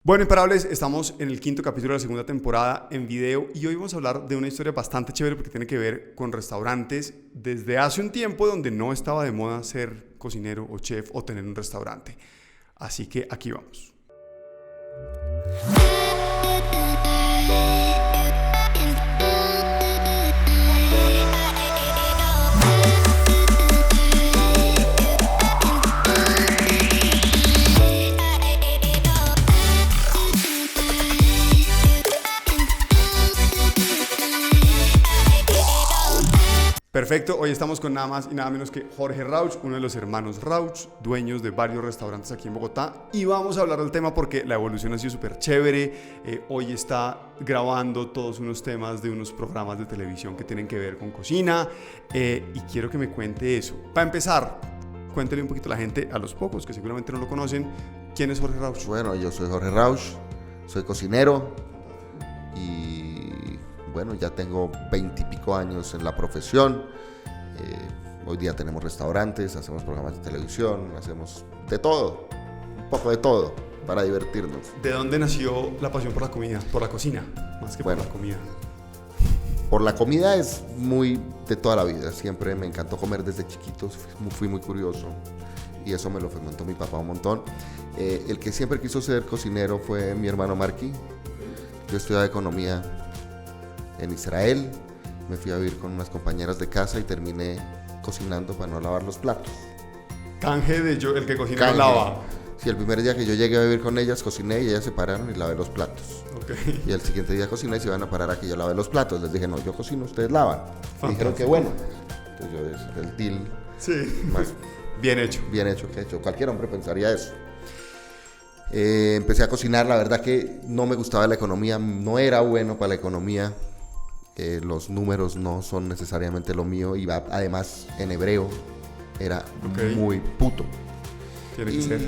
Bueno, Imparables, estamos en el quinto capítulo de la segunda temporada en video y hoy vamos a hablar de una historia bastante chévere porque tiene que ver con restaurantes desde hace un tiempo donde no estaba de moda ser cocinero o chef o tener un restaurante. Así que aquí vamos. Perfecto, hoy estamos con nada más y nada menos que Jorge Rauch, uno de los hermanos Rauch, dueños de varios restaurantes aquí en Bogotá, y vamos a hablar del tema porque la evolución ha sido súper chévere. Hoy está grabando todos unos temas de unos programas de televisión que tienen que ver con cocina, y quiero que me cuente eso. Para empezar, cuéntele un poquito a la gente, a los pocos que seguramente no lo conocen, ¿quién es Jorge Rauch? Bueno, yo soy Jorge Rauch, soy cocinero y bueno, ya tengo 20 y pico años en la profesión. Hoy día tenemos restaurantes, hacemos programas de televisión, hacemos de todo, un poco de todo para divertirnos. ¿De dónde nació la pasión por la comida, por la cocina, más que por la comida? Por la comida es muy de toda la vida, siempre me encantó comer desde chiquito, fui muy curioso y eso me lo fomentó mi papá un montón. El que siempre quiso ser cocinero fue mi hermano Marky. Yo estudiaba economía en Israel, me fui a vivir con unas compañeras de casa y terminé cocinando para no lavar los platos. Canje de yo, el que cocina no lava. Sí, el primer día que yo llegué a vivir con ellas, cociné y ellas se pararon y lavé los platos. Okay. Y el siguiente día cociné y se iban a parar a que yo lave los platos. Les dije, no, yo cocino, ustedes lavan. Y dijeron que bueno. Entonces yo, el deal más bien hecho que hecho. Cualquier hombre pensaría eso. Empecé a cocinar, la verdad que no me gustaba la economía, no era bueno para la economía. Los números no son necesariamente lo mío y además en hebreo era muy puto. Tiene que ser.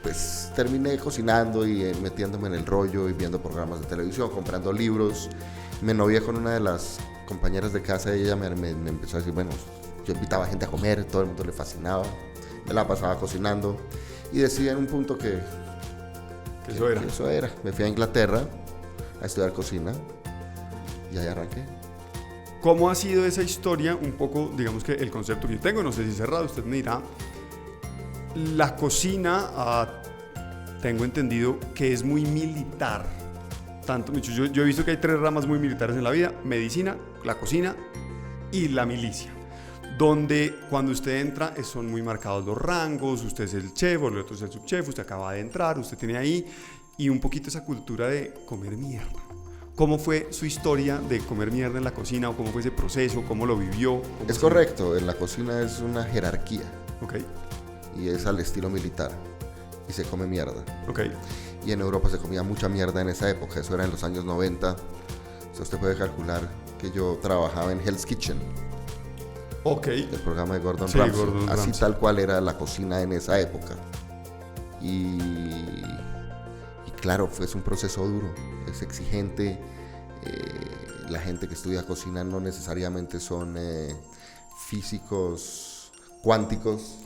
Pues terminé cocinando y metiéndome en el rollo y viendo programas de televisión, comprando libros. Me novié con una de las compañeras de casa y ella me empezó a decir, bueno, yo invitaba gente a comer, todo el mundo le fascinaba, me la pasaba cocinando y decidí en un punto que eso era. Me fui a Inglaterra a estudiar cocina. Y ahí arranqué. ¿Cómo ha sido esa historia? Un poco, digamos que el concepto que yo tengo, no sé si cerrado, usted me dirá. La cocina, tengo entendido que es muy militar. Tanto, yo he visto que hay 3 ramas muy militares en la vida: medicina, la cocina y la milicia. Donde cuando usted entra son muy marcados los rangos, usted es el chef, el otro es el subchef, usted acaba de entrar, usted tiene ahí, y un poquito esa cultura de comer mierda. ¿Cómo fue su historia de comer mierda en la cocina o cómo fue ese proceso? ¿Cómo lo vivió? Es correcto, en la cocina es una jerarquía. Okay. Y es al estilo militar y se come mierda. Okay. Y en Europa se comía mucha mierda en esa época, eso era en los años 90. Entonces usted puede calcular que yo trabajaba en Hell's Kitchen. Okay. El programa de Gordon Ramsay. Así tal cual era la cocina en esa época. Y claro, fue un proceso duro, es exigente. La gente que estudia cocina no necesariamente son físicos cuánticos,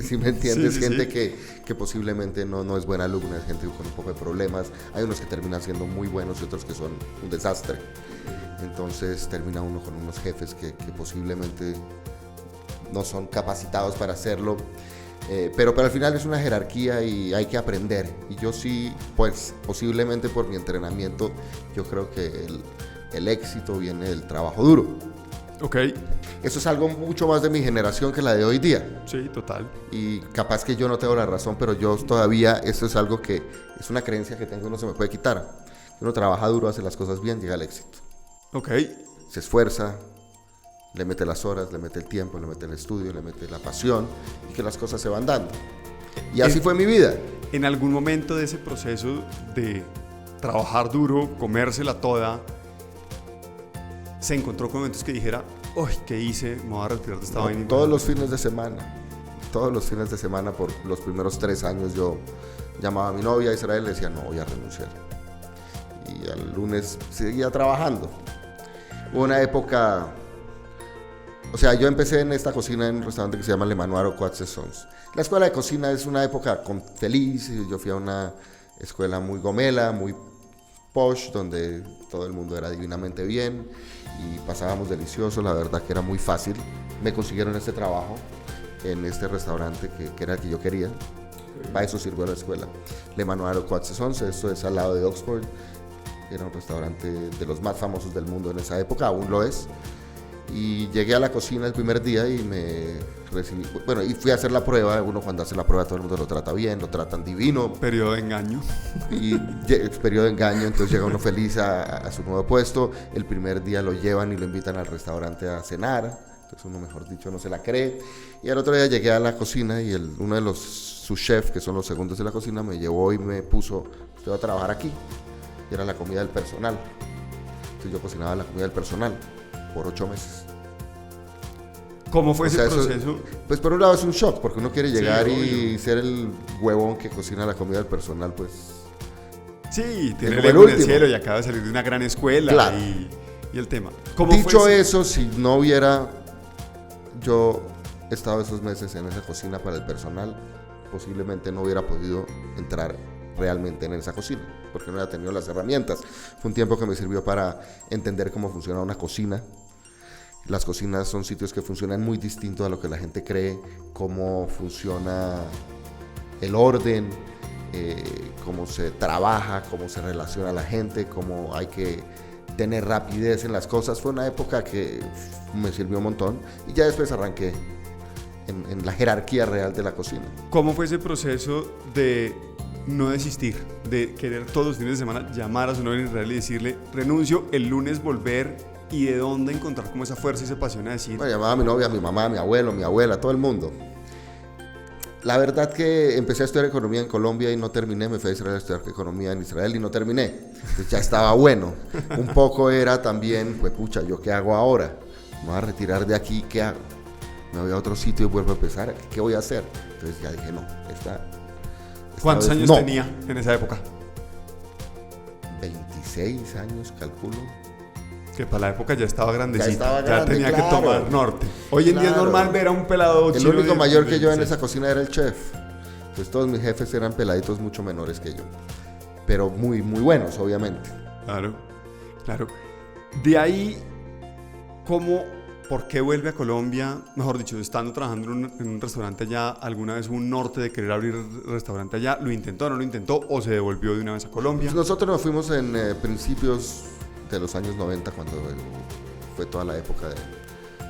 ¿sí me entiendes? Gente que posiblemente no es buena alumna, es gente con un poco de problemas. Hay unos que terminan siendo muy buenos y otros que son un desastre. Entonces termina uno con unos jefes que posiblemente no son capacitados para hacerlo. Pero al final es una jerarquía y hay que aprender. Y yo sí, pues posiblemente por mi entrenamiento, yo creo que el éxito viene del trabajo duro. Ok. Eso es algo mucho más de mi generación que la de hoy día. Sí, total. Y capaz que yo no tengo la razón, pero yo todavía, eso es algo que es una creencia que tengo y no se me puede quitar. Uno trabaja duro, hace las cosas bien, llega al éxito. Ok. Se esfuerza, le mete las horas, le mete el tiempo, le mete el estudio, le mete la pasión y que las cosas se van dando. Y así fue mi vida. En algún momento de ese proceso de trabajar duro, comérsela toda, se encontró con momentos que dijera, uy, ¿qué hice? Me voy a retirar de esta vaina. Todos los fines de semana por los primeros 3 años yo llamaba a mi novia a Israel y le decía, no, voy a renunciar. Y al lunes seguía trabajando. Hubo una época, o sea, yo empecé en esta cocina en un restaurante que se llama Le Manoir aux Quatre Saisons. La escuela de cocina es una época feliz, yo fui a una escuela muy gomela, muy posh, donde todo el mundo era divinamente bien y pasábamos delicioso, la verdad que era muy fácil. Me consiguieron este trabajo en este restaurante que era el que yo quería. Para eso sirvió la escuela. Le Manoir 411, esto es al lado de Oxford. Era un restaurante de los más famosos del mundo en esa época, aún lo es. Y llegué a la cocina el primer día y me recibí, bueno, y fui a hacer la prueba. Uno cuando hace la prueba todo el mundo lo trata bien, lo tratan divino. Periodo de engaño. Y periodo de engaño, entonces llega uno feliz a su nuevo puesto. El primer día lo llevan y lo invitan al restaurante a cenar. Entonces uno, mejor dicho, no se la cree. Y al otro día llegué a la cocina y uno de sus chefs, que son los segundos de la cocina, me llevó y me puso, usted va a trabajar aquí. Y era la comida del personal. Entonces yo cocinaba la comida del personal por 8 meses. ¿Cómo fue ese proceso? Pues por un lado es un shock, porque uno quiere llegar y obvio. ser el huevón que cocina la comida del personal, pues... Sí, tiene como el el último. cielo y acaba de salir de una gran escuela. Claro. Y el tema. ¿Cómo Dicho fue eso, si no hubiera yo estado esos meses en esa cocina para el personal, posiblemente no hubiera podido entrar realmente en esa cocina, porque no hubiera tenido las herramientas. Fue un tiempo que me sirvió para entender cómo funciona una cocina. Las cocinas son sitios que funcionan muy distinto a lo que la gente cree, cómo funciona el orden, cómo se trabaja, cómo se relaciona la gente, cómo hay que tener rapidez en las cosas. Fue una época que me sirvió un montón y ya después arranqué en la jerarquía real de la cocina. ¿Cómo fue ese proceso de no desistir, de querer todos los fines de semana llamar a su novia en Israel y decirle renuncio, el lunes volver, y de dónde encontrar como esa fuerza y esa pasión a decir? Bueno, llamaba a mi novia, a mi mamá, a mi abuelo, a mi abuela, a todo el mundo. La verdad que empecé a estudiar economía en Colombia y no terminé, me fui a Israel a estudiar economía en Israel y no terminé. Entonces ya estaba bueno. Un poco era también, pues pucha, ¿yo qué hago ahora? Me voy a retirar de aquí, ¿qué hago? Me voy a otro sitio y vuelvo a empezar, ¿qué voy a hacer? Entonces ya dije, no, esta ¿Cuántos vez años no. tenía en esa época? 26 años, calculo. Que para la época ya estaba grandecito, Ya estaba grande, tenía claro. que tomar norte. Hoy en día es Claro. normal ver a un pelado El chino único de mayor que yo en 26. esa cocina era el chef. Entonces todos mis jefes eran peladitos mucho menores que yo. Pero muy, muy buenos, obviamente. Claro, claro. De ahí, ¿por qué vuelve a Colombia? Mejor dicho, estando trabajando en un restaurante allá, ¿alguna vez hubo un norte de querer abrir restaurante allá? ¿Lo intentó, no lo intentó o se devolvió de una vez a Colombia? Pues nosotros nos fuimos en principios de los años 90, cuando fue toda la época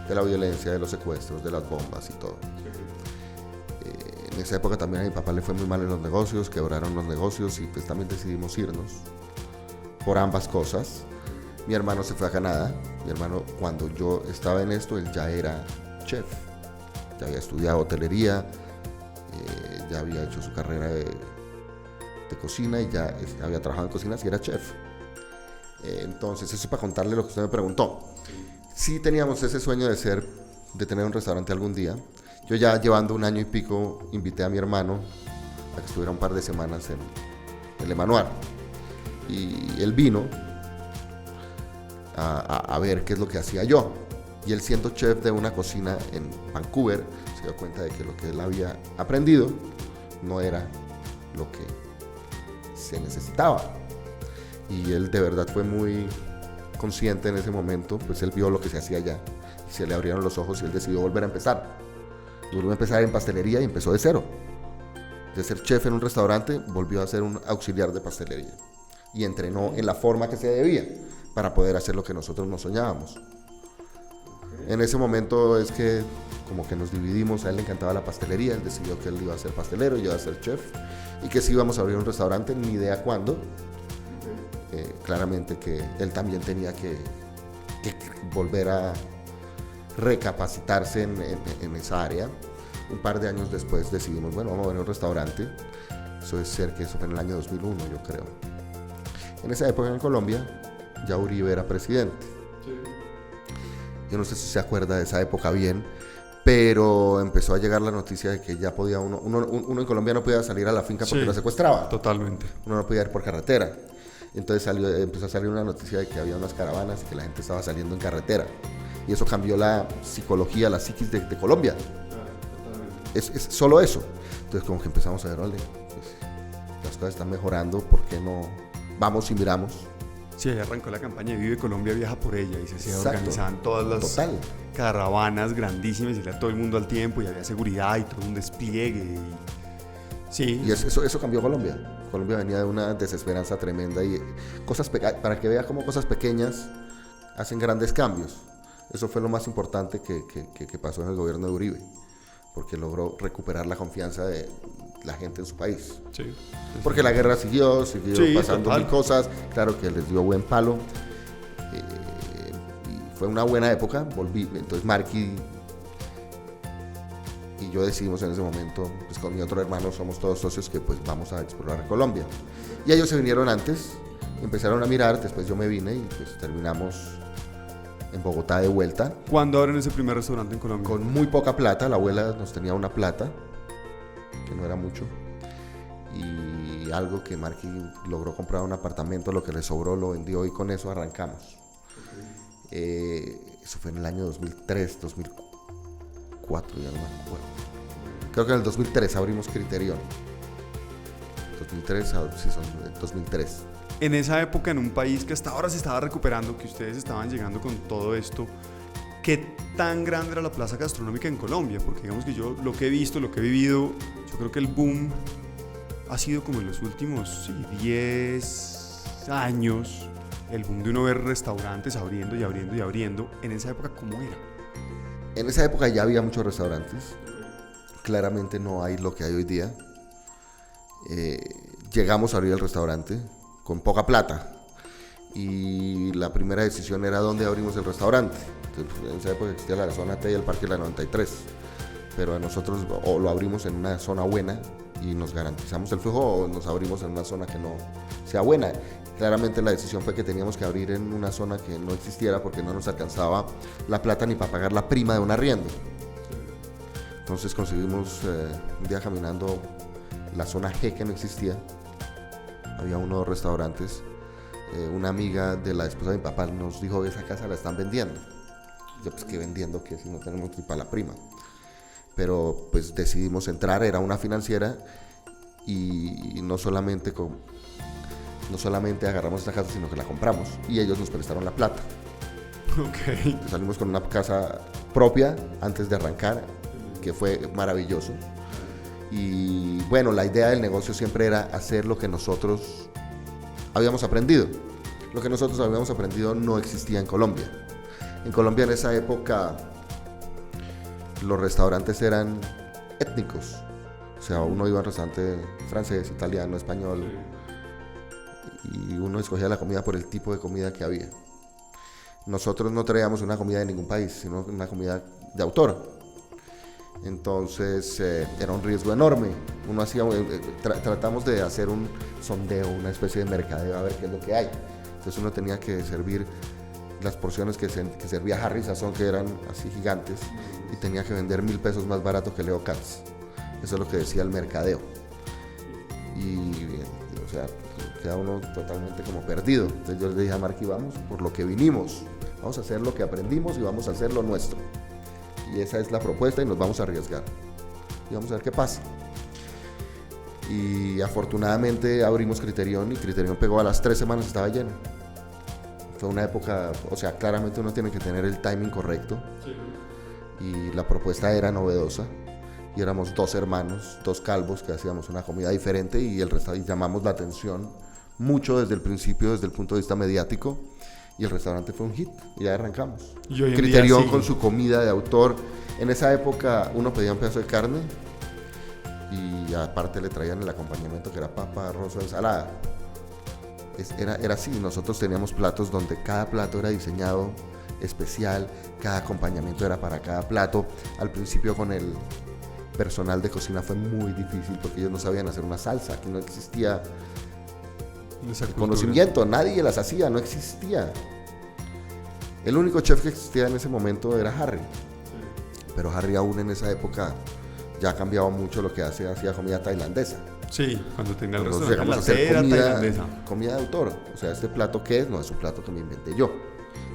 de la violencia, de los secuestros, de las bombas y todo. En esa época también a mi papá le fue muy mal en los negocios, quebraron los negocios y pues también decidimos irnos por ambas cosas. Mi hermano se fue a Canadá. Mi hermano, cuando yo estaba en esto, él ya era chef, ya había estudiado hotelería, ya había hecho su carrera de cocina y ya había trabajado en cocinas y era chef. Entonces, eso es para contarle lo que usted me preguntó. Sí teníamos ese sueño de tener un restaurante algún día. Yo ya llevando 1 año y pico invité a mi hermano a que estuviera un par de semanas en Le Manoir. Y él vino a ver qué es lo que hacía yo. Y él, siendo chef de una cocina en Vancouver, se dio cuenta de que lo que él había aprendido no era lo que se necesitaba. Y él de verdad fue muy consciente en ese momento, pues él vio lo que se hacía allá y se le abrieron los ojos y él decidió volver a empezar. Y volvió a empezar en pastelería y empezó de cero. De ser chef en un restaurante, volvió a ser un auxiliar de pastelería. Y entrenó en la forma que se debía para poder hacer lo que nosotros nos soñábamos. En ese momento es que como que nos dividimos, a él le encantaba la pastelería, él decidió que él iba a ser pastelero, yo iba a ser chef, y que si íbamos a abrir un restaurante, ni idea cuándo. Claramente que él también tenía que volver a recapacitarse en esa área. Un par de años después decidimos, bueno, vamos a abrir un restaurante. Eso fue en el año 2001, yo creo. En esa época en Colombia, ya Uribe era presidente. Yo no sé si se acuerda de esa época bien, pero empezó a llegar la noticia de que ya podía uno en Colombia no podía salir a la finca porque lo secuestraban. Totalmente. Uno no podía ir por carretera. Entonces empezó a salir una noticia de que había unas caravanas y que la gente estaba saliendo en carretera. Y eso cambió la psicología, la psiquis de Colombia. Es solo eso. Entonces como que empezamos a ver, vale, pues, ya las cosas están mejorando, ¿por qué no vamos y miramos? Sí, ahí arrancó la campaña Vive Colombia, viaja por ella, y se Exacto. organizaban todas las caravanas grandísimas, y era todo el mundo al tiempo, y había seguridad y todo un despliegue. Sí. Y eso cambió Colombia. Colombia venía de una desesperanza tremenda, y para que vea cómo cosas pequeñas hacen grandes cambios. Eso fue lo más importante que pasó en el gobierno de Uribe, porque logró recuperar la confianza de la gente en su país. Sí. Porque la guerra siguió pasando mil cosas, claro que les dio buen palo, y fue una buena época. Entonces Marky y yo decidimos en ese momento, pues con mi otro hermano, somos todos socios, que pues vamos a explorar Colombia. Y ellos se vinieron antes, empezaron a mirar, después yo me vine y pues terminamos en Bogotá de vuelta. ¿Cuándo abren ese primer restaurante en Colombia? Con muy poca plata, la abuela nos tenía una plata, que no era mucho, y algo que Marky logró comprar un apartamento, lo que le sobró lo vendió, y con eso arrancamos. Eso fue en el año 2003, 2004, ya no me acuerdo. Creo que en el 2003 abrimos Criterion. 2003. En esa época, en un país que hasta ahora se estaba recuperando, que ustedes estaban llegando con todo esto, ¿qué tan grande era la plaza gastronómica en Colombia? Porque digamos que yo lo que he visto, lo que he vivido, yo creo que el boom ha sido como en los últimos 10 años, el boom de uno ver restaurantes abriendo y abriendo y abriendo. En esa época, ¿cómo era? En esa época ya había muchos restaurantes. Claramente no hay lo que hay hoy día. Llegamos a abrir el restaurante con poca plata, y la primera decisión era dónde abrimos el restaurante. Entonces, en esa época existía la zona T y el Parque de la 93, pero a nosotros o lo abrimos en una zona buena y nos garantizamos el flujo, o nos abrimos en una zona que no sea buena. Claramente la decisión fue que teníamos que abrir en una zona que no existiera, porque no nos alcanzaba la plata ni para pagar la prima de un arriendo. Entonces conseguimos un día caminando la zona G, que no existía. Había unos restaurantes. Una amiga de la esposa de mi papá nos dijo: esa casa la están vendiendo. Yo, pues, ¿qué vendiendo? ¿Qué? Si no tenemos ni para la prima. Pero pues decidimos entrar. Era una financiera, y no solamente agarramos esta casa, sino que la compramos, y ellos nos prestaron la plata. Okay. Entonces, salimos con una casa propia antes de arrancar, que fue maravilloso. Y bueno, la idea del negocio siempre era hacer lo que nosotros habíamos aprendido. Lo que nosotros habíamos aprendido no existía en Colombia. En Colombia en esa época los restaurantes eran étnicos. O sea, uno iba a un restaurante francés, italiano, español, y uno escogía la comida por el tipo de comida que había. Nosotros no traíamos una comida de ningún país, sino una comida de autor. Entonces era un riesgo enorme. Tratamos de hacer un sondeo, una especie de mercadeo, a ver qué es lo que hay. Entonces uno tenía que servir las porciones que servía Harry Sazón, que eran así gigantes, y tenía que vender 1,000 pesos más barato que Leo Katz. Eso es lo que decía el mercadeo. Y o sea, queda uno totalmente como perdido. Entonces yo le dije a Marky: vamos por lo que vinimos, vamos a hacer lo que aprendimos y vamos a hacer lo nuestro. Y esa es la propuesta, y nos vamos a arriesgar. Y vamos a ver qué pasa. Y afortunadamente abrimos Criterion, y Criterion pegó. A las 3 semanas estaba lleno. Fue una época, o sea, claramente uno tiene que tener el timing correcto. Sí. Y la propuesta era novedosa. Y éramos 2 hermanos, 2 calvos, que hacíamos una comida diferente, y llamamos la atención mucho desde el principio, desde el punto de vista mediático. Y el restaurante fue un hit, y ya arrancamos. Criterion con su comida de autor. En esa época uno pedía un pedazo de carne, y aparte le traían el acompañamiento, que era papa, arroz o ensalada. Era así. Nosotros teníamos platos donde cada plato era diseñado especial, cada acompañamiento era para cada plato. Al principio con el personal de cocina fue muy difícil, porque ellos no sabían hacer una salsa, que no existía el conocimiento, nadie las hacía, no existía. El único chef que existía en ese momento era Harry. Pero Harry aún en esa época ya ha cambiado mucho lo que hacía comida tailandesa. Sí, cuando tenía el restaurante. Llegamos a hacer comida de autor. O sea, este plato que no es un plato que me inventé yo,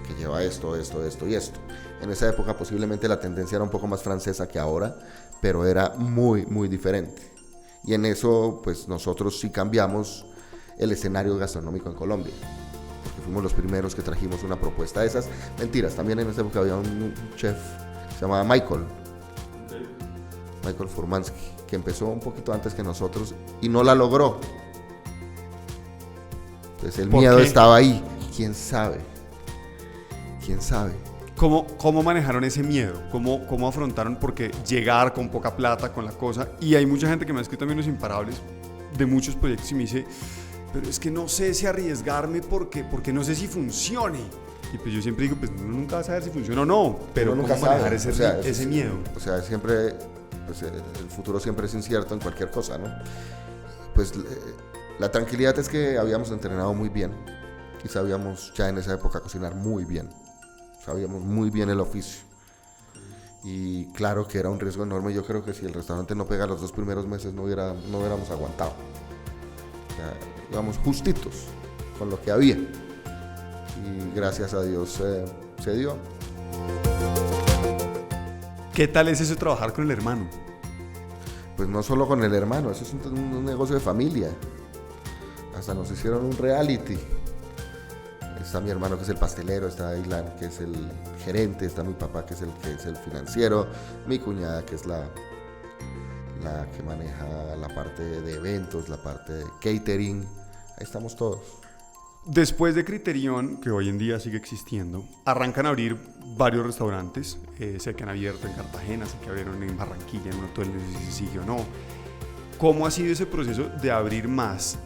que lleva esto y esto. En esa época posiblemente la tendencia era un poco más francesa que ahora, pero era muy, muy diferente. Y en eso, pues nosotros sí cambiamos el escenario gastronómico en Colombia, porque fuimos los primeros que trajimos una propuesta de esas. Mentiras, también en esa época había un chef que se llamaba Michael Furmansky, que empezó un poquito antes que nosotros y no la logró. Entonces el miedo estaba ahí. ¿Quién sabe? ¿Cómo manejaron ese miedo? ¿Cómo afrontaron? Porque llegar con poca plata, con la cosa, y hay mucha gente que me ha escrito también los imparables de muchos proyectos y me dice, pero es que no sé si arriesgarme porque no sé si funcione. Y pues yo siempre digo, pues uno nunca va a saber si funciona o no, pero uno ¿cómo nunca manejar sabe. ese miedo? O sea, siempre, pues el futuro siempre es incierto en cualquier cosa, ¿no? Pues la tranquilidad es que habíamos entrenado muy bien y sabíamos ya en esa época cocinar muy bien. Sabíamos muy bien el oficio. Y claro que era un riesgo enorme. Yo creo que si el restaurante no pega los 2 primeros meses no hubiéramos aguantado. O sea, íbamos justitos con lo que había. Y gracias a Dios se dio. ¿Qué tal es eso de trabajar con el hermano? Pues no solo con el hermano, eso es un negocio de familia. Hasta nos hicieron un reality. Está mi hermano que es el pastelero, está Ilan que es el gerente, está mi papá que es el financiero, mi cuñada que es la que maneja la parte de eventos, la parte de catering. Ahí estamos todos. Después de Criterion, que hoy en día sigue existiendo, arrancan a abrir varios restaurantes. Sé que han abierto en Cartagena, sé que abrieron en Barranquilla, en un hotel, no sé si sigue o no. ¿Cómo ha sido ese proceso de abrir más?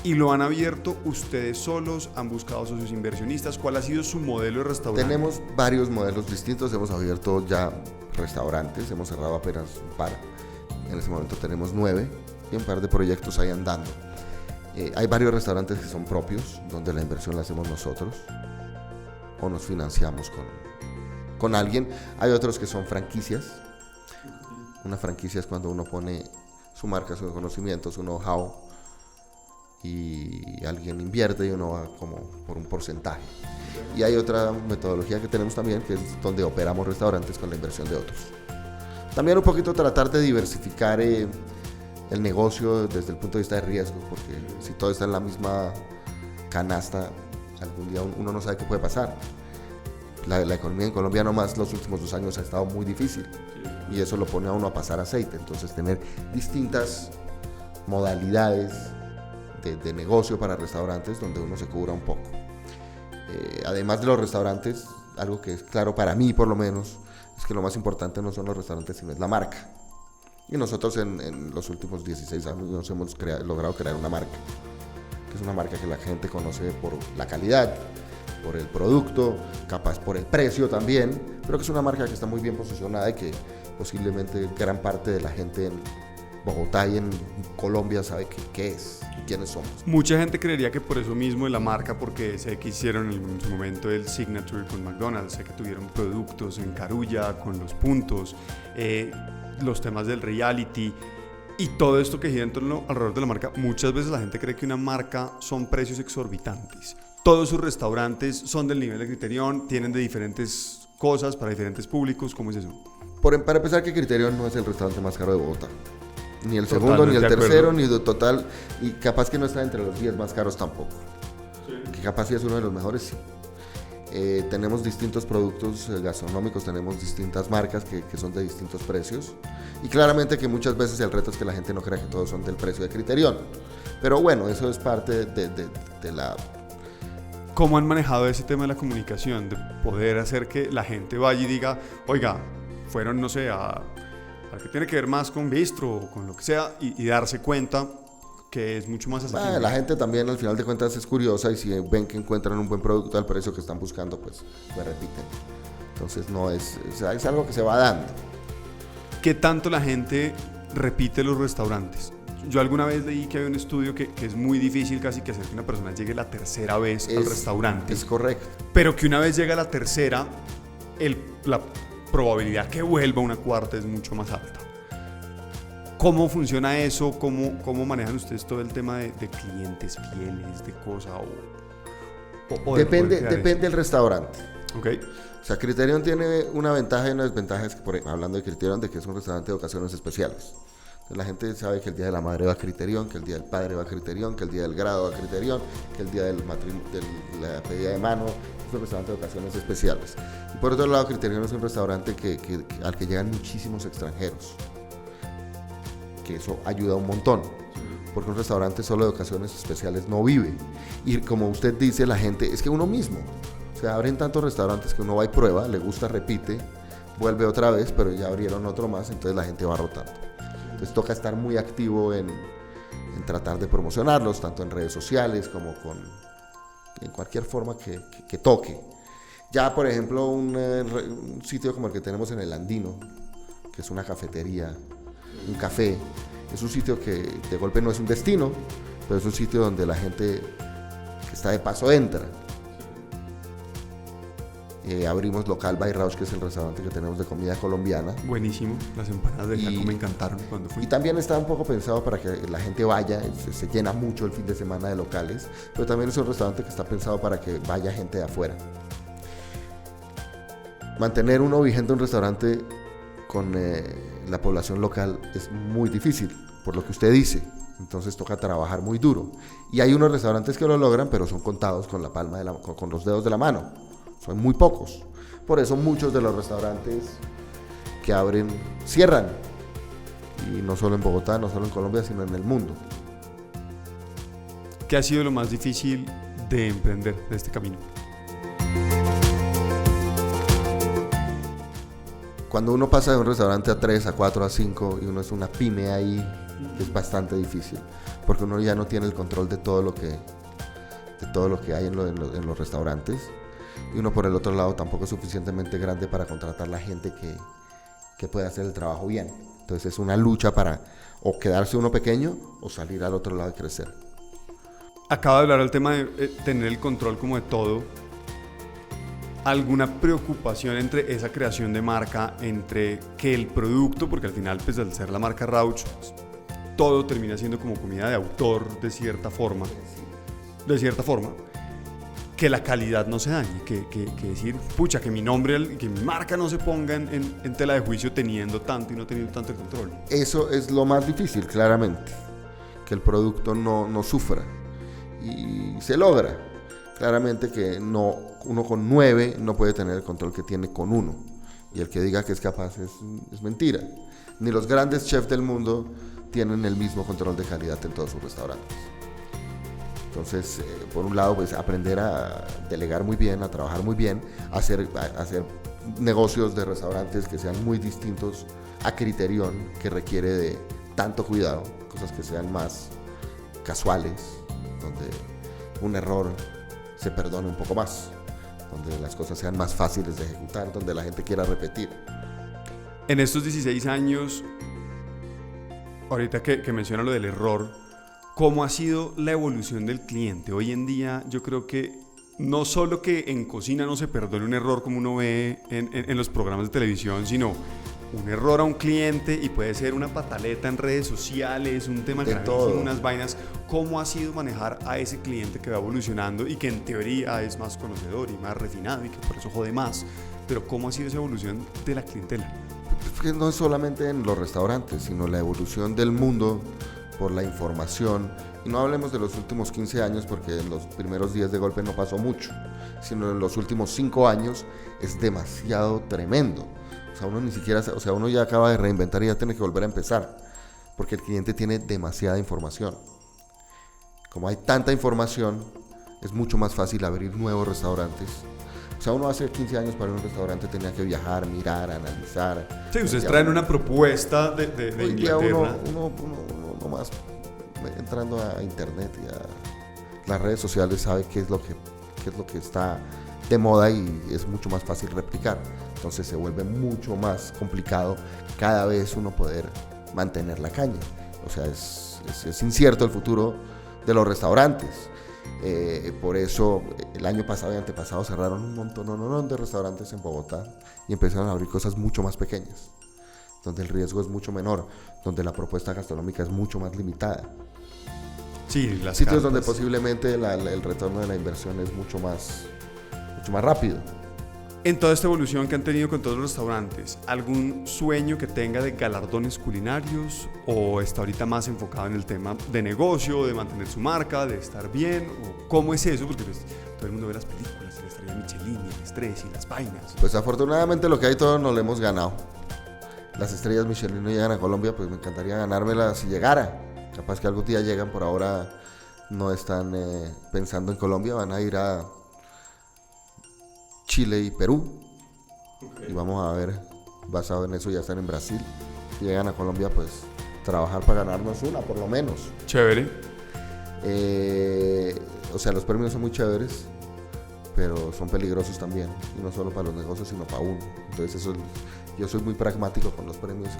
¿Y lo han abierto ustedes solos? ¿Han buscado socios inversionistas? ¿Cuál ha sido su modelo de restaurante? Tenemos varios modelos distintos, hemos abierto ya restaurantes, hemos cerrado apenas un par. En ese momento tenemos 9 y un par de proyectos ahí andando. Hay varios restaurantes que son propios, donde la inversión la hacemos nosotros o nos financiamos con alguien. Hay otros que son franquicias. Una franquicia es cuando uno pone su marca, su conocimiento, su know-how y alguien invierte y uno va como por un porcentaje. Y hay otra metodología que tenemos también, que es donde operamos restaurantes con la inversión de otros. También un poquito tratar de diversificar el negocio desde el punto de vista de riesgo, porque si todo está en la misma canasta, algún día uno no sabe qué puede pasar. La economía en Colombia nomás los últimos 2 años ha estado muy difícil y eso lo pone a uno a pasar aceite. Entonces tener distintas modalidades de negocio para restaurantes donde uno se cubra un poco. Además de los restaurantes, algo que es claro para mí por lo menos, es que lo más importante no son los restaurantes sino es la marca. Y nosotros en los últimos 16 años nos hemos logrado crear una marca, que es una marca que la gente conoce por la calidad, por el producto, capaz por el precio también, pero que es una marca que está muy bien posicionada y que posiblemente gran parte de la gente en Bogotá y en Colombia sabe qué es y quiénes somos. Mucha gente creería que por eso mismo de la marca, porque sé que hicieron en su momento el Signature con McDonald's, sé que tuvieron productos en Carulla con los puntos, los temas del reality y todo esto que gira en torno alrededor de la marca. Muchas veces la gente cree que una marca son precios exorbitantes. Todos sus restaurantes son del nivel de Criterion, tienen de diferentes cosas para diferentes públicos. ¿Cómo es eso? Para empezar, que Criterion no es el restaurante más caro de Bogotá. Ni el segundo, ni el tercero, ni de total. Y capaz que no está entre los 10 más caros tampoco. Sí. Que capaz sí es uno de los mejores, sí. Tenemos distintos productos gastronómicos, tenemos distintas marcas que son de distintos precios. Y claramente que muchas veces el reto es que la gente no crea que todos son del precio de Criterion. Pero bueno, eso es parte de la... ¿Cómo han manejado ese tema de la comunicación? De poder hacer que la gente vaya y diga, oiga, fueron, no sé, a que tiene que ver más con bistro o con lo que sea y darse cuenta que es mucho más asequible. La gente también al final de cuentas es curiosa y si ven que encuentran un buen producto al precio que están buscando, pues lo repiten. Entonces no es algo que se va dando. ¿Qué tanto la gente repite los restaurantes? Yo alguna vez leí que hay un estudio que es muy difícil casi que hacer que una persona llegue la tercera vez al restaurante. Es correcto. Pero que una vez llega la tercera, la probabilidad que vuelva una cuarta es mucho más alta. ¿Cómo funciona eso? ¿Cómo manejan ustedes todo el tema de clientes fieles, de cosas? Depende del restaurante. Okay. O sea, Criterion tiene una ventaja y una desventaja, hablando de Criterion, de que es un restaurante de ocasiones especiales. La gente sabe que el día de la madre va a Criterion, que el día del padre va a Criterion, que el día del grado va a Criterion, que el día del de la pedida de mano es un restaurante de ocasiones especiales. Y por otro lado, Criterion es un restaurante al que llegan muchísimos extranjeros, que eso ayuda un montón, porque un restaurante solo de ocasiones especiales no vive. Y como usted dice, la gente, es que uno mismo, o sea, abren tantos restaurantes que uno va y prueba, le gusta, repite, vuelve otra vez, pero ya abrieron otro más, entonces la gente va rotando. Entonces toca estar muy activo en tratar de promocionarlos, tanto en redes sociales como en cualquier forma que toque. Ya, por ejemplo, un sitio como el que tenemos en el Andino, que es una cafetería, un café, es un sitio que de golpe no es un destino, pero es un sitio donde la gente que está de paso entra. Abrimos local by Rauch, que es el restaurante que tenemos de comida colombiana. Buenísimo, las empanadas del taco me encantaron cuando fui. Y también está un poco pensado para que la gente vaya, se llena mucho el fin de semana de locales, pero también es un restaurante que está pensado para que vaya gente de afuera. Mantener uno vigente un restaurante con la población local es muy difícil, por lo que usted dice. Entonces toca trabajar muy duro. Y hay unos restaurantes que lo logran, pero son contados con la palma con los dedos de la mano. Son muy pocos. Por eso muchos de los restaurantes que abren cierran. Y no solo en Bogotá, no solo en Colombia, sino en el mundo. ¿Qué ha sido lo más difícil de emprender de este camino? Cuando uno pasa de un restaurante a 3, a 4, a 5 y uno es una pyme ahí, es bastante difícil. Porque uno ya no tiene el control de todo lo que hay en los restaurantes. Y uno por el otro lado tampoco es suficientemente grande para contratar la gente que pueda hacer el trabajo bien. Entonces es una lucha para o quedarse uno pequeño o salir al otro lado y crecer. Acaba de hablar del tema de tener el control como de todo. ¿Alguna preocupación entre esa creación de marca, entre que el producto, porque al final pues al ser la marca Rauch, todo termina siendo como comida de autor de cierta forma, que la calidad no se dañe, que decir, pucha, que mi nombre, que mi marca no se ponga en tela de juicio teniendo tanto y no teniendo tanto el control? Eso es lo más difícil, claramente, que el producto no sufra. Y se logra. Claramente que uno con 9 no puede tener el control que tiene con 1. Y el que diga que es capaz es mentira. Ni los grandes chefs del mundo tienen el mismo control de calidad en todos sus restaurantes. Entonces, por un lado, pues aprender a delegar muy bien, a trabajar muy bien, a hacer negocios de restaurantes que sean muy distintos a Criterion, que requiere de tanto cuidado, cosas que sean más casuales, donde un error se perdone un poco más, donde las cosas sean más fáciles de ejecutar, donde la gente quiera repetir. En estos 16 años, ahorita que menciona lo del error, ¿cómo ha sido la evolución del cliente? Hoy en día yo creo que no solo que en cocina no se perdone un error como uno ve en los programas de televisión, sino un error a un cliente y puede ser una pataleta en redes sociales, un tema gravísimo, unas vainas. ¿Cómo ha sido manejar a ese cliente que va evolucionando y que en teoría es más conocedor y más refinado y que por eso jode más? Pero ¿cómo ha sido esa evolución de la clientela? Porque no es solamente en los restaurantes, sino la evolución del mundo por la información. Y no hablemos de los últimos 15 años, porque en los primeros días de golpe no pasó mucho, sino en los últimos 5 años es demasiado tremendo. O sea, uno ni siquiera, uno ya acaba de reinventar y ya tiene que volver a empezar, porque el cliente tiene demasiada información. Como hay tanta información, es mucho más fácil abrir nuevos restaurantes. O sea, uno hace 15 años para un restaurante tenía que viajar, mirar, analizar. Sí, ustedes traen una propuesta de hoy día Inglaterra. uno más entrando a internet y a las redes sociales sabe qué es lo que está de moda y es mucho más fácil replicar. Entonces se vuelve mucho más complicado cada vez uno poder mantener la caña. O sea, es incierto el futuro de los restaurantes. Por eso el año pasado y antepasado cerraron un montón de restaurantes en Bogotá y empezaron a abrir cosas mucho más pequeñas, donde el riesgo es mucho menor, donde la propuesta gastronómica es mucho más limitada. Sí, las sitios cartas. Donde posiblemente el retorno de la inversión es mucho más rápido. En toda esta evolución que han tenido con todos los restaurantes, ¿algún sueño que tenga de galardones culinarios o está ahorita más enfocado en el tema de negocio, de mantener su marca, de estar bien? ¿O cómo es eso? Porque pues, todo el mundo ve las películas, la estrella Michelin, y el estrés y las vainas. Pues afortunadamente lo que hay todos nos lo hemos ganado. Las estrellas Michelin no llegan a Colombia, pues me encantaría ganármelas si llegara. Capaz que algún día llegan, por ahora no están pensando en Colombia, van a ir a Chile y Perú. Okay. Y vamos a ver, basado en eso ya están en Brasil. Si llegan a Colombia, pues trabajar para ganarnos una, por lo menos. Chévere. O sea, los premios son muy chéveres, pero son peligrosos también. Y no solo para los negocios, sino para uno. Entonces yo soy muy pragmático con los premios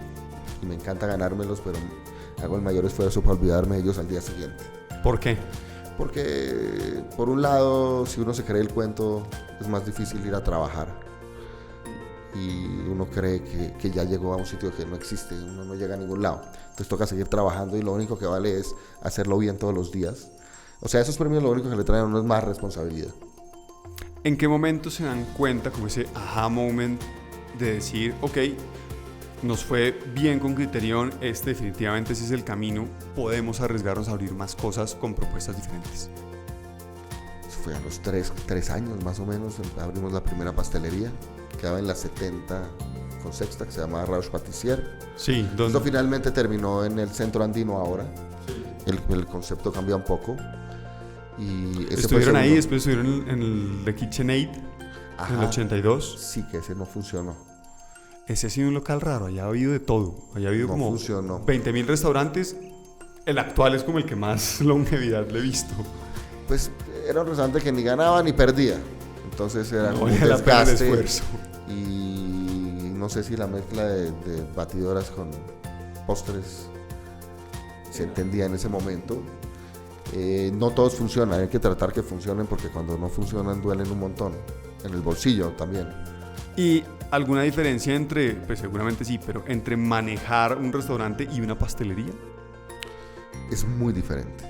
y me encanta ganármelos, pero hago el mayor esfuerzo para olvidarme de ellos al día siguiente. ¿Por qué? Porque, por un lado, si uno se cree el cuento, es más difícil ir a trabajar. Y uno cree que ya llegó a un sitio que no existe, uno no llega a ningún lado. Entonces toca seguir trabajando y lo único que vale es hacerlo bien todos los días. O sea, esos premios lo único que le traen a uno es más responsabilidad. ¿En qué momento se dan cuenta, como ese aha moment, de decir, ok, nos fue bien con Criterion, definitivamente ese es el camino, podemos arriesgarnos a abrir más cosas con propuestas diferentes? Fue a los 3 años más o menos, abrimos la primera pastelería, quedaba en la 70 con Sexta, que se llamaba Rausch Patissier. Sí, ¿dónde? Esto finalmente terminó en el centro andino ahora. Sí. El concepto cambia un poco. Y ese estuvieron ahí, después estuvieron en el The KitchenAid, en el 82. Sí, que ese no funcionó. Ese ha sido un local raro, allá ha habido de todo. Allá ha habido como 20.000 restaurantes. El actual es como el que más longevidad le he visto. Pues era un restaurante que ni ganaba ni perdía. Entonces era un desgaste. Y no sé si la mezcla de batidoras con postres se entendía en ese momento. No todos funcionan, hay que tratar que funcionen porque cuando no funcionan duelen un montón. En el bolsillo también. ¿Y alguna diferencia entre, pues seguramente sí, pero entre manejar un restaurante y una pastelería? Es muy diferente.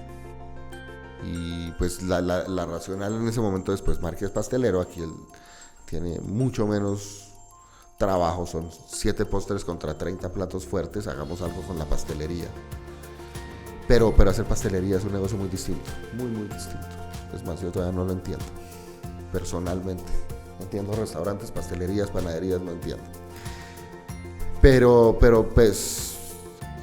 Y pues la racional en ese momento es, pues Márquez pastelero, aquí él tiene mucho menos trabajo, son 7 postres contra 30 platos fuertes, hagamos algo con la pastelería. Pero hacer pastelería es un negocio muy distinto, muy distinto. Es más, yo todavía no lo entiendo, personalmente. Entiendo restaurantes, pastelerías, panaderías, no entiendo. Pero pues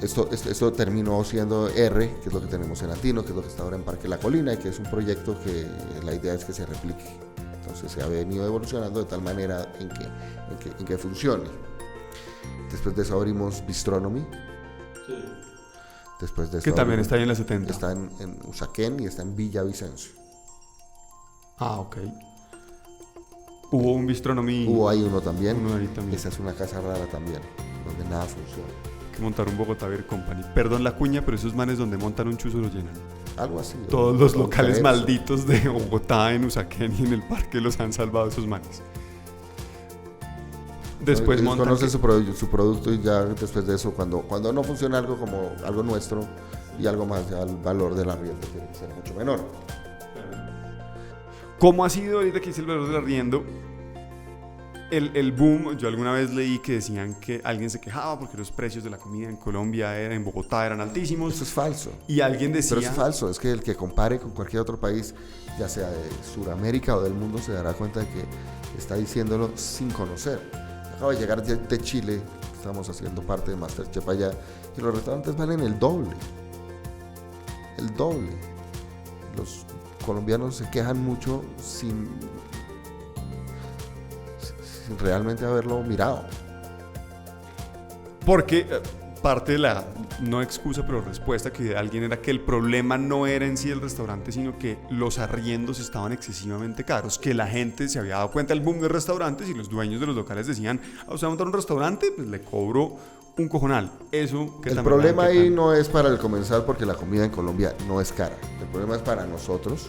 esto terminó siendo R, que es lo que tenemos en Andino, que es lo que está ahora en Parque La Colina, y que es un proyecto que la idea es que se replique. Entonces se ha venido evolucionando de tal manera en que funcione. Después de eso abrimos Bistronomy. Sí. Después de eso que también está ahí en la 70. Está en Usaquén y está en Villavicencio. Ah, ok. Hubo un Bistronomy. Hubo ahí uno también. Ahí también. Esa es una casa rara también, donde nada funciona. Que montar un Bogotá Beer Company. Perdón la cuña, pero esos manes donde montan un chuzo los llenan. Algo así. Todos los locales malditos de Bogotá, en Usaquén y en el parque los han salvado esos manes. Después montan. Conoce su producto y ya después de eso, cuando no funciona algo como algo nuestro y algo más, ya el valor del arriendo tiene que ser mucho menor. ¿Cómo ha sido ahorita que dice el valor del arriendo? El boom, yo alguna vez leí que decían que alguien se quejaba porque los precios de la comida en Colombia, en Bogotá, eran altísimos. Eso es falso. Y alguien decía... Pero eso es falso, es que el que compare con cualquier otro país, ya sea de Sudamérica o del mundo, se dará cuenta de que está diciéndolo sin conocer. Acabo de llegar de Chile, estamos haciendo parte de Masterchef allá, y los restaurantes valen el doble. El doble. Los colombianos se quejan mucho sin realmente haberlo mirado. Porque parte de la, no excusa, pero respuesta que de alguien era que el problema no era en sí el restaurante, sino que los arriendos estaban excesivamente caros, que la gente se había dado cuenta del boom de restaurantes y los dueños de los locales decían, o sea, montar un restaurante, pues le cobro un cojonal. Eso que el problema ahí no es para el comensal, porque la comida en Colombia no es cara. El problema es para nosotros,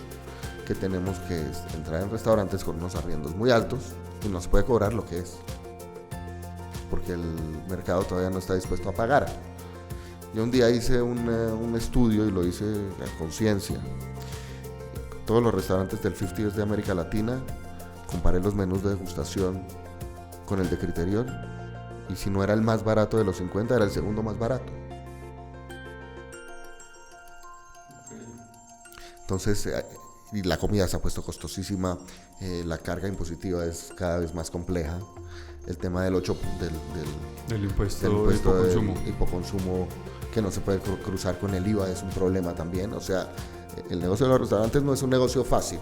que tenemos que entrar en restaurantes con unos arriendos muy altos y no se puede cobrar lo que es, porque el mercado todavía no está dispuesto a pagar. Yo un día hice un estudio y lo hice a conciencia. Todos los restaurantes del 50 de América Latina comparé los menús de degustación con el de Criterion, y si no era el más barato de los 50, era el segundo más barato. Entonces, y la comida se ha puesto costosísima, la carga impositiva es cada vez más compleja, el tema del impuesto de hipoconsumo que no se puede cruzar con el IVA es un problema también. O sea, el negocio de los restaurantes no es un negocio fácil.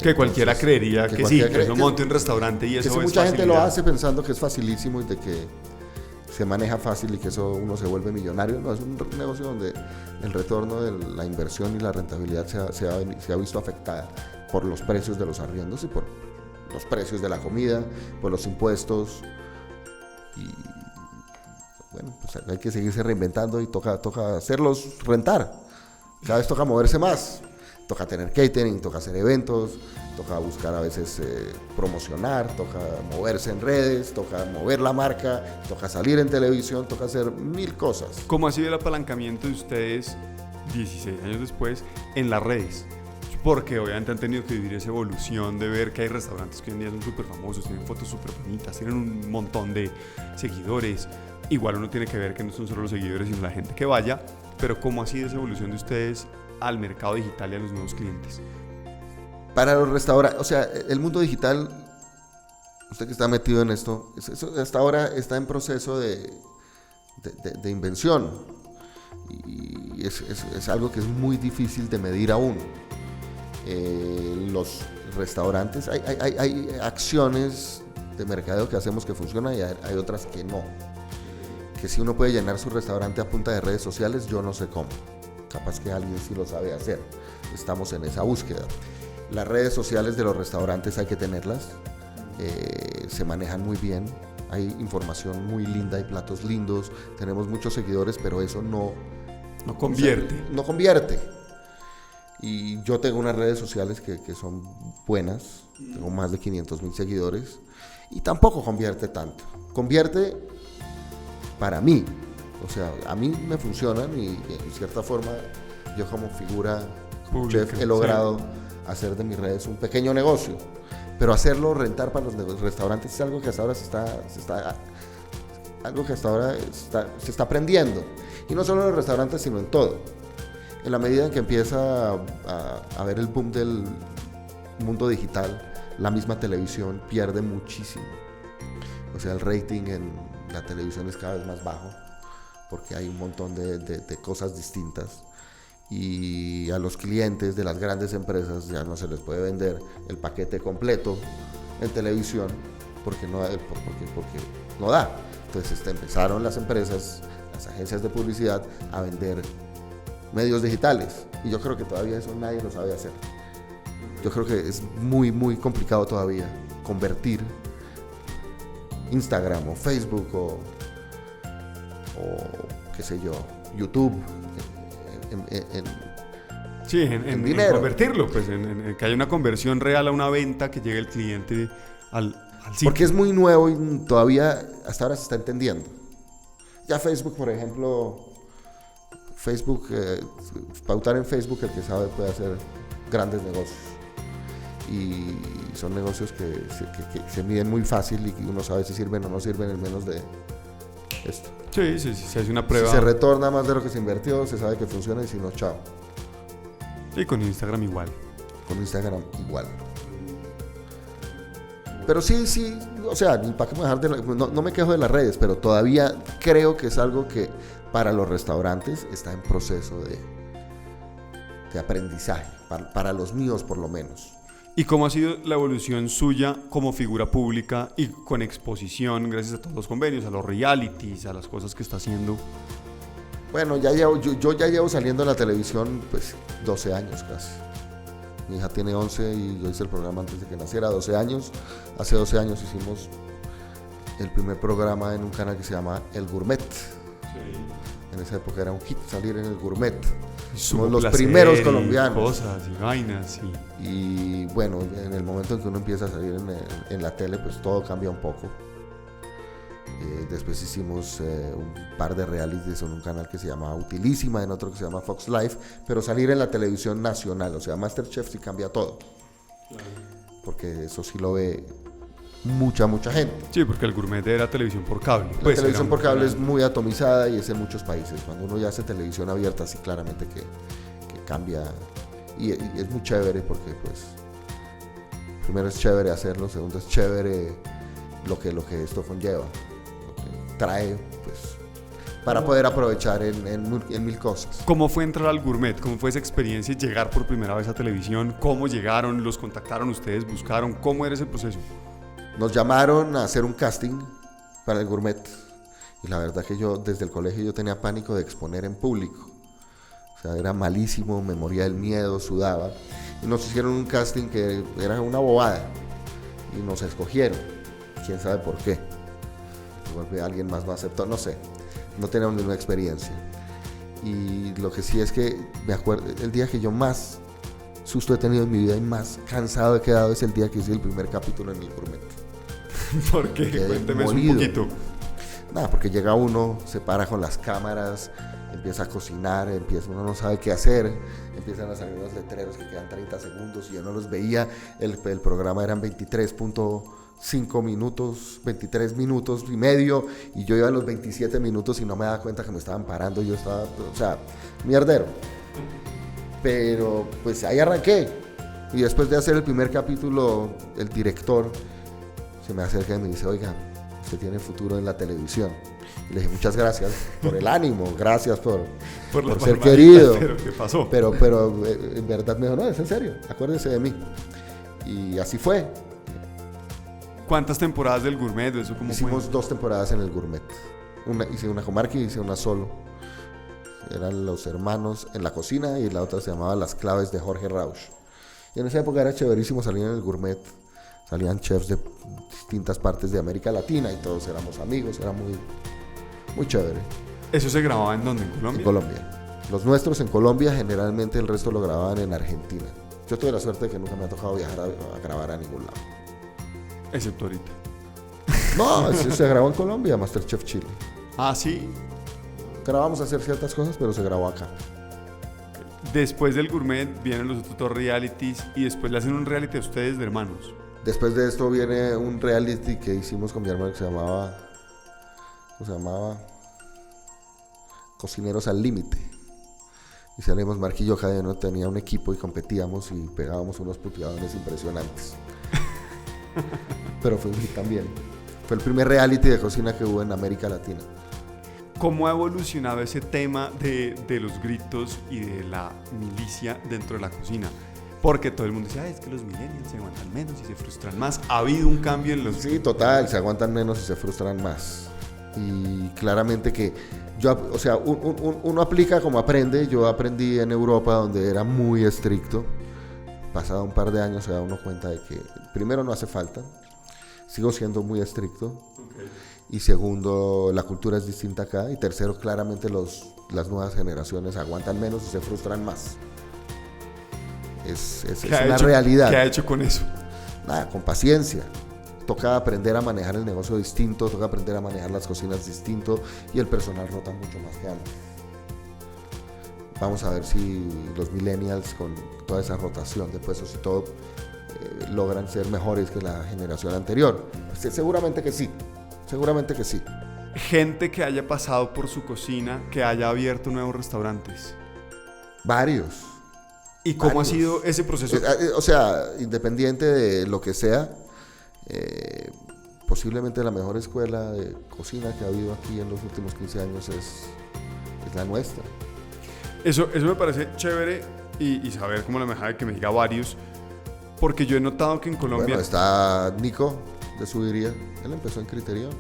Que cualquiera creería que sí, que uno monte un restaurante y eso es fácil. Mucha gente lo hace pensando que es facilísimo y de que se maneja fácil y que eso uno se vuelve millonario. No, es un negocio donde el retorno de la inversión y la rentabilidad se ha visto afectada por los precios de los arriendos y por los precios de la comida, por los impuestos. Y bueno, pues hay que seguirse reinventando y toca hacerlos rentar. Cada vez toca moverse más. Toca tener catering, toca hacer eventos, toca buscar a veces promocionar, toca moverse en redes, toca mover la marca, toca salir en televisión, toca hacer 1000 cosas. ¿Cómo ha sido el apalancamiento de ustedes 16 años después en las redes? Porque obviamente han tenido que vivir esa evolución de ver que hay restaurantes que hoy en día son súper famosos, tienen fotos súper bonitas, tienen un montón de seguidores. Igual uno tiene que ver que no son solo los seguidores, sino la gente que vaya. Pero ¿cómo ha sido esa evolución de ustedes al mercado digital y a los nuevos clientes? Para los restaurantes, o sea, el mundo digital, usted que está metido en esto, hasta ahora está en proceso de invención. Y es algo que es muy difícil de medir aún. Los restaurantes, hay acciones de mercadeo que hacemos que funcionan y hay otras que no. Que si uno puede llenar su restaurante a punta de redes sociales, yo no sé cómo. Capaz que alguien sí lo sabe hacer. Estamos en esa búsqueda. Las redes sociales de los restaurantes hay que tenerlas. Se manejan muy bien. Hay información muy linda, hay platos lindos. Tenemos muchos seguidores, pero eso no convierte. O sea, no convierte. Y yo tengo unas redes sociales que son buenas. Tengo más de 500,000 seguidores. Y tampoco convierte tanto. Convierte para mí. O sea, a mí me funcionan y en cierta forma yo como figura pública, chef he logrado hacer de mis redes un pequeño negocio, pero hacerlo rentar para los restaurantes es algo que hasta ahora se está aprendiendo, y no solo en los restaurantes sino en todo. En la medida en que empieza a haber el boom del mundo digital, la misma televisión pierde muchísimo. O sea, el rating en la televisión es cada vez más bajo, porque hay un montón de cosas distintas, y a los clientes de las grandes empresas ya no se les puede vender el paquete completo en televisión porque no da. Entonces empezaron las empresas, las agencias de publicidad a vender medios digitales, y yo creo que todavía eso nadie lo sabe hacer. Yo creo que es muy muy complicado todavía convertir Instagram o Facebook o qué sé yo, YouTube en dinero. En convertirlo, pues en que haya una conversión real a una venta, que llegue el cliente al sitio. Porque es muy nuevo y todavía hasta ahora se está entendiendo. Ya Facebook, por ejemplo, pautar en Facebook, el que sabe puede hacer grandes negocios. Y son negocios que se miden muy fácil y que uno sabe si sirven o no sirven en menos de esto. Sí, se hace una prueba. Si se retorna más de lo que se invirtió, se sabe que funciona, y si no, chao. Y con Instagram igual. Con Instagram igual. Pero sí, o sea, ¿para qué me dejar no me quejo de las redes, pero todavía creo que es algo que para los restaurantes está en proceso de aprendizaje, para los míos por lo menos. ¿Y cómo ha sido la evolución suya como figura pública y con exposición, gracias a todos los convenios, a los realities, a las cosas que está haciendo? Bueno, yo ya llevo saliendo en la televisión pues 12 años casi. Mi hija tiene 11 y yo hice el programa antes de que naciera, 12 años. Hace 12 años hicimos el primer programa en un canal que se llama El Gourmet. Sí. En esa época era un hit salir en El Gourmet. Somos los primeros colombianos. Cosas y vainas. Y bueno, en el momento en que uno empieza a salir en la tele, pues todo cambia un poco. Después hicimos un par de realities en un canal que se llama Utilísima, en otro que se llama Fox Life, pero salir en la televisión nacional, o sea, MasterChef sí cambia todo. Claro. porque eso sí lo ve mucha gente. Sí, porque el gourmet era televisión por cable. La televisión por cable es muy atomizada y es en muchos países. Cuando uno ya hace televisión abierta, sí claramente que cambia, y es muy chévere porque pues primero es chévere hacerlo, segundo es chévere lo que esto conlleva, lo que trae, pues, para poder aprovechar en mil cosas. ¿Cómo fue entrar al gourmet? ¿Cómo fue esa experiencia, llegar por primera vez a televisión? ¿Cómo llegaron? ¿Los contactaron ustedes? ¿Buscaron? ¿Cómo era ese proceso? Nos llamaron a hacer un casting para el gourmet, y la verdad que yo desde el colegio yo tenía pánico de exponer en público. O sea, era malísimo, me moría del miedo, sudaba. Y nos hicieron un casting que era una bobada. Y nos escogieron. Quién sabe por qué. Igual alguien más me aceptó, no sé. No teníamos ninguna experiencia. Y lo que sí es que me acuerdo, el día que yo más susto he tenido en mi vida y más cansado he quedado es el día que hice el primer capítulo en el gourmet. ¿Por qué? Cuénteme un poquito. Nada, porque llega uno, se para con las cámaras, empieza a cocinar, uno no sabe qué hacer, empiezan a salir unos letreros que quedan 30 segundos y yo no los veía, el programa eran 23.5 minutos, 23 minutos y medio, y yo iba a los 27 minutos y no me daba cuenta que me estaban parando, yo estaba, o sea, mierdero. Pero pues ahí arranqué, y después de hacer el primer capítulo, el director se me acerca y me dice, oiga, usted tiene futuro en la televisión. Y le dije, muchas gracias por el ánimo, gracias por ser querido. Pero ¿qué pasó? Pero en verdad me dijo, no, es en serio, acuérdese de mí. Y así fue. ¿Cuántas temporadas del gourmet? ¿Eso cómo Hicimos fue? 2 temporadas en el gourmet. Hice una con Marky y hice una solo. Eran los hermanos en la cocina y la otra se llamaba Las claves de Jorge Rauch. Y en esa época era chéverísimo salir en el gourmet. Salían chefs de distintas partes de América Latina y todos éramos amigos, era muy chévere. ¿Eso se grababa en dónde? ¿En Colombia? En Colombia. Los nuestros en Colombia, generalmente el resto lo grababan en Argentina. Yo tuve la suerte de que nunca me ha tocado viajar a grabar a ningún lado. Excepto ahorita. No, se grabó en Colombia, Masterchef Chile. Ah, sí. Grabamos a hacer ciertas cosas, pero se grabó acá. Después del gourmet vienen los otros dos realities y después le hacen un reality a ustedes de hermanos. Después de esto viene un reality que hicimos con mi hermano que se llamaba Cocineros al Límite. Y salimos Mark y yo, cada uno tenía un equipo y competíamos y pegábamos unos puteadones impresionantes. Pero fue también. Fue el primer reality de cocina que hubo en América Latina. ¿Cómo ha evolucionado ese tema de los gritos y de la milicia dentro de la cocina? Porque todo el mundo dice, es que los millennials se aguantan menos y se frustran más. ¿Ha habido un cambio en los...? Sí, total, se aguantan menos y se frustran más. Y claramente que uno aplica como aprende. Yo aprendí en Europa, donde era muy estricto. Pasado un par de años se da uno cuenta de que primero no hace falta, sigo siendo muy estricto. Okay. Y segundo, la cultura es distinta acá. Y tercero, claramente las nuevas generaciones aguantan menos y se frustran más. Es una realidad. ¿Qué ha hecho con eso? Nada, con paciencia. Toca aprender a manejar el negocio distinto, toca aprender a manejar las cocinas distinto y el personal rota mucho más que antes. Vamos a ver si los millennials con toda esa rotación de puestos y todo logran ser mejores que la generación anterior. Pues, seguramente que sí. Gente que haya pasado por su cocina, que haya abierto nuevos restaurantes. Varios. ¿Y cómo ha sido ese proceso? O sea, independiente de lo que sea, posiblemente la mejor escuela de cocina que ha habido aquí en los últimos 15 años es la nuestra. Eso me parece chévere y saber cómo la mejor que me diga varios, porque yo he notado que en Colombia... Bueno, está Nico de Subiría, él empezó en Criterion.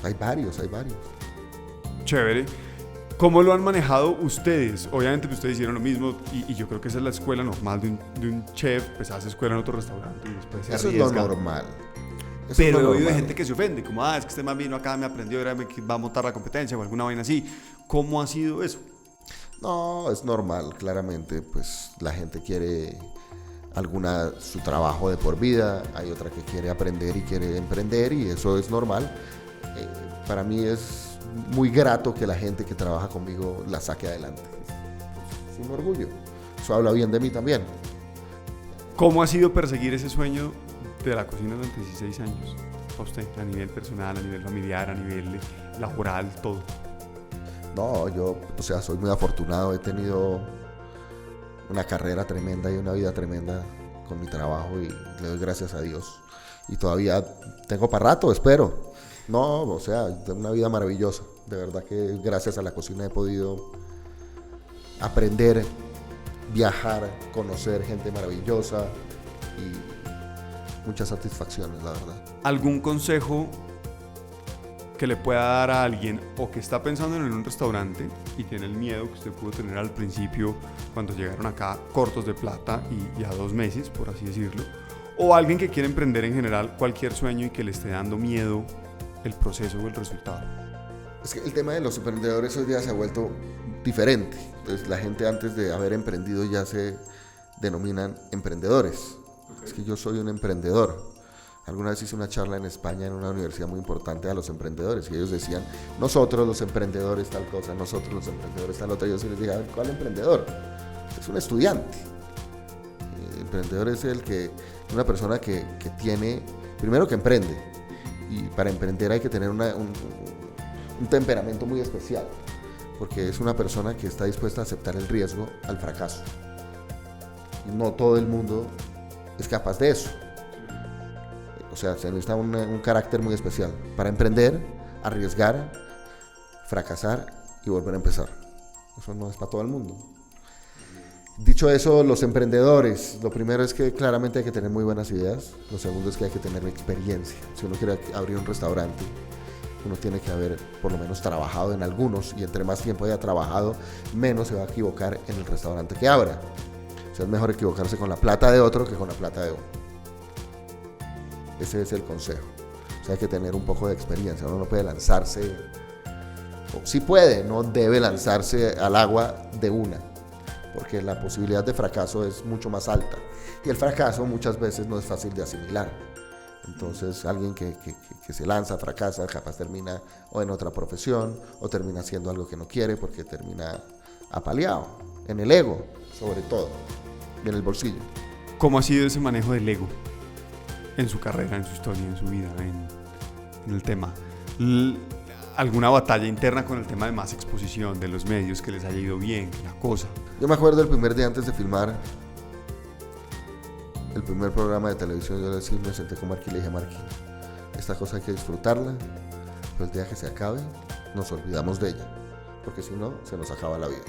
Hay varios. Chévere. ¿Cómo lo han manejado ustedes? Obviamente pues ustedes hicieron lo mismo y yo creo que esa es la escuela normal de un chef, pues hace escuela en otro restaurante y después se arriesga. Eso es lo normal. Pero he oído de gente que se ofende, como, es que este man vino acá, me aprendió, ahora va a montar la competencia o alguna vaina así. ¿Cómo ha sido eso? No, es normal, claramente, pues la gente quiere su trabajo de por vida, hay otra que quiere aprender y quiere emprender y eso es normal. Para mí es muy grato que la gente que trabaja conmigo la saque adelante. Es un orgullo. Eso habla bien de mí también. ¿Cómo ha sido perseguir ese sueño de la cocina durante 16 años? A usted, a nivel personal, a nivel familiar, a nivel laboral, todo. No, yo, o sea, soy muy afortunado, he tenido una carrera tremenda y una vida tremenda con mi trabajo y le doy gracias a Dios. Y todavía tengo para rato, espero. No, o sea, una vida maravillosa. De verdad que gracias a la cocina he podido aprender, viajar, conocer gente maravillosa y muchas satisfacciones, la verdad. ¿Algún consejo que le pueda dar a alguien o que está pensando en un restaurante y tiene el miedo que usted pudo tener al principio cuando llegaron acá cortos de plata y a 2 meses, por así decirlo, o alguien que quiere emprender en general cualquier sueño y que le esté dando miedo el proceso o el resultado? Es que el tema de los emprendedores hoy día se ha vuelto diferente. Entonces la gente antes de haber emprendido ya se denominan emprendedores. Okay. Es que yo soy un emprendedor. Alguna vez hice una charla en España en una universidad muy importante a los emprendedores y ellos decían, nosotros los emprendedores tal cosa, nosotros los emprendedores tal otra. Y yo se les dije, a ver, ¿cuál emprendedor? Es un estudiante. El emprendedor es una persona que tiene, primero que emprende, y para emprender hay que tener un temperamento muy especial, porque es una persona que está dispuesta a aceptar el riesgo al fracaso. Y no todo el mundo es capaz de eso. O sea, se necesita un carácter muy especial para emprender, arriesgar, fracasar y volver a empezar. Eso no es para todo el mundo. Dicho eso, los emprendedores, lo primero es que claramente hay que tener muy buenas ideas. Lo segundo es que hay que tener experiencia. Si uno quiere abrir un restaurante, uno tiene que haber por lo menos trabajado en algunos, y entre más tiempo haya trabajado, menos se va a equivocar en el restaurante que abra. O sea, es mejor equivocarse con la plata de otro que con la plata de uno. Ese es el consejo. O sea, hay que tener un poco de experiencia. Uno no puede lanzarse, o sí puede, no debe lanzarse al agua de una, porque la posibilidad de fracaso es mucho más alta. Y el fracaso muchas veces no es fácil de asimilar. Entonces, alguien que se lanza, fracasa, capaz termina o en otra profesión, o termina haciendo algo que no quiere porque termina apaleado, en el ego, sobre todo, y en el bolsillo. ¿Cómo ha sido ese manejo del ego en su carrera, en su historia, en su vida, en el tema? ¿Alguna batalla interna con el tema de más exposición, de los medios, que les haya ido bien, la cosa? Yo me acuerdo el primer día antes de filmar el primer programa de televisión, yo me senté con Marquí y le dije, Marquí, esta cosa hay que disfrutarla, pero el día que se acabe nos olvidamos de ella, porque si no, se nos acaba la vida.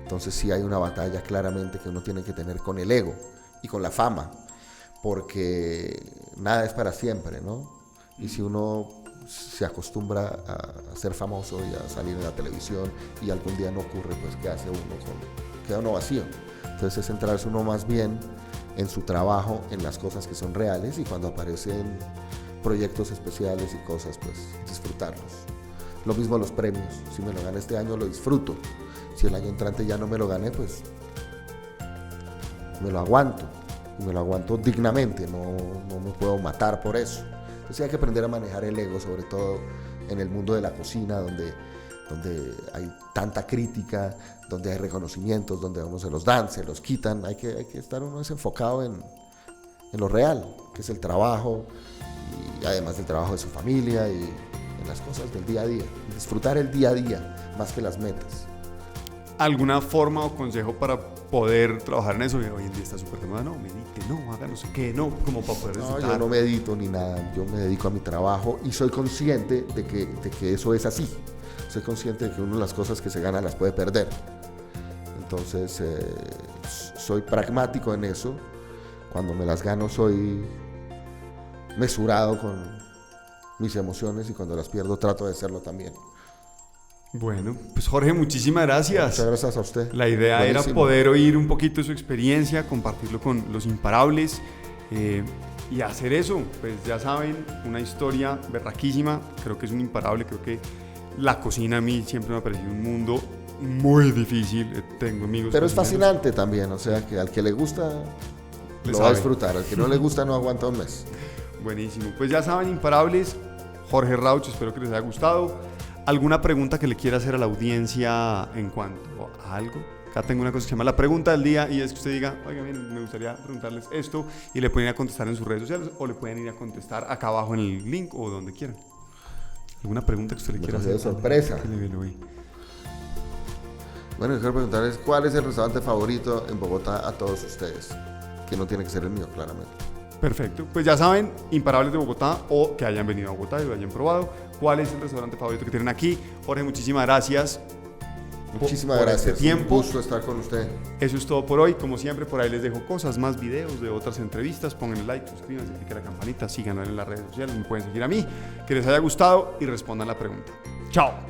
Entonces sí hay una batalla claramente que uno tiene que tener con el ego y con la fama, porque nada es para siempre, ¿no? Y si uno se acostumbra a ser famoso y a salir en la televisión y algún día no ocurre, pues ¿qué hace uno? Queda uno vacío. Entonces es centrarse uno más bien en su trabajo, en las cosas que son reales, y cuando aparecen proyectos especiales y cosas, pues disfrutarlos. Lo mismo los premios. Si me lo gané este año, lo disfruto. Si el año entrante ya no me lo gané, pues me lo aguanto. Y me lo aguanto dignamente, no me puedo matar por eso. Entonces hay que aprender a manejar el ego, sobre todo en el mundo de la cocina, donde hay tanta crítica, donde hay reconocimientos, donde a uno se los dan, se los quitan. Hay que estar uno desenfocado en lo real, que es el trabajo, y además del trabajo de su familia y en las cosas del día a día. Disfrutar el día a día más que las metas. ¿Alguna forma o consejo para poder trabajar en eso? Hoy en día está súper de moda, no, medite, no, haga no sé qué, no, como para poder disfrutar. No, yo no medito ni nada, yo me dedico a mi trabajo y soy consciente de que eso es así. Soy consciente de que una de las cosas que se gana las puede perder. Entonces, soy pragmático en eso. Cuando me las gano soy mesurado con mis emociones, y cuando las pierdo trato de serlo también. Bueno, pues Jorge, muchísimas gracias. Muchas gracias a usted. La idea Buenísimo. Era poder oír un poquito de su experiencia, compartirlo con los imparables y hacer eso. Pues ya saben, una historia berraquísima. Creo que es un imparable. Creo que la cocina a mí siempre me ha parecido un mundo muy difícil. Tengo amigos. Pero es fascinante también. O sea, que al que le gusta lo va a disfrutar. Al que no le gusta no aguanta un mes. Buenísimo. Pues ya saben, imparables. Jorge Rauch, espero que les haya gustado. ¿Alguna pregunta que le quiera hacer a la audiencia en cuanto a algo? Acá tengo una cosa que se llama la pregunta del día y es que usted diga, oiga, miren, me gustaría preguntarles esto y le pueden ir a contestar en sus redes sociales o le pueden ir a contestar acá abajo en el link o donde quieran. ¿Alguna pregunta que usted le quiera hacer? Sorpresa. Bueno, quiero preguntarles cuál es el restaurante favorito en Bogotá a todos ustedes, que no tiene que ser el mío, claramente. Perfecto, pues ya saben, Imparables de Bogotá o que hayan venido a Bogotá y lo hayan probado, cuál es el restaurante favorito que tienen aquí. Jorge, muchísimas gracias. Muchísimas por gracias, este tiempo. Un gusto estar con usted. Eso es todo por hoy, como siempre por ahí les dejo cosas, más videos de otras entrevistas, pónganle like, suscríbanse, cliquen la campanita, síganlo en las redes sociales, me pueden seguir a mí, que les haya gustado y respondan la pregunta. Chao.